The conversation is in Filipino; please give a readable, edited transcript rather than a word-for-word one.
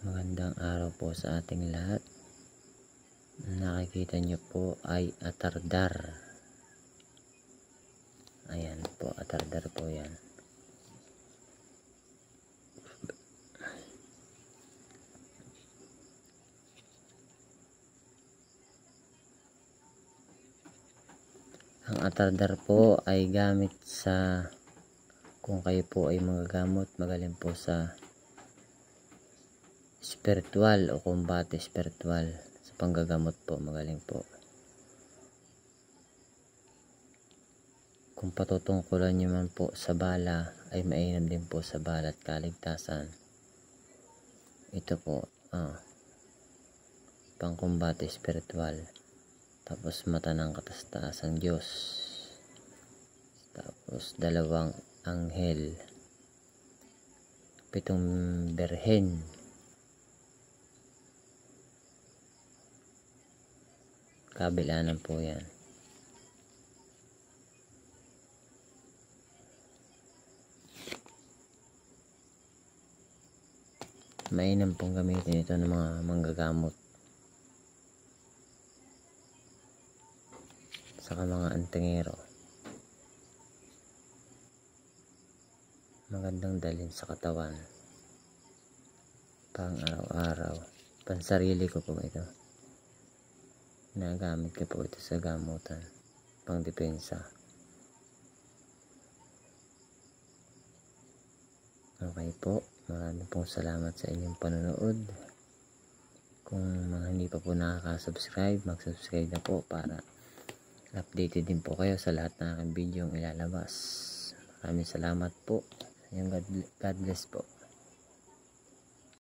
Magandang araw po sa ating lahat. Nakikita nyo po ay atardar. Ayan po, atardar po yan. Ang atardar po ay gamit sa, kung kayo po ay magagamot, magaling po sa spiritual o kumbate spiritual, sa panggagamot po, magaling po. Kung patutungkulan nyo man po sa bala, ay mainam din po sa bala at kaligtasan. Ito po, pangkumbate spiritual. Tapos mata ng katastasang Diyos. Tapos 2 anghel. 7 berhen. Kabilanan po yan. Mainam pong gamitin ito ng mga manggagamot. Saka mga antingero. Magandang dalhin sa katawan. Pang araw-araw. Pansarili ko po ito. Nagamit ko po ito sa gamutan. Pang depensa. Okay po. Maraming pong salamat sa inyong panonood. Kung mga hindi pa po nakaka-subscribe, mag-subscribe na po para updated din po kayo sa lahat ng aking video ilalabas. Maraming salamat po. God bless po.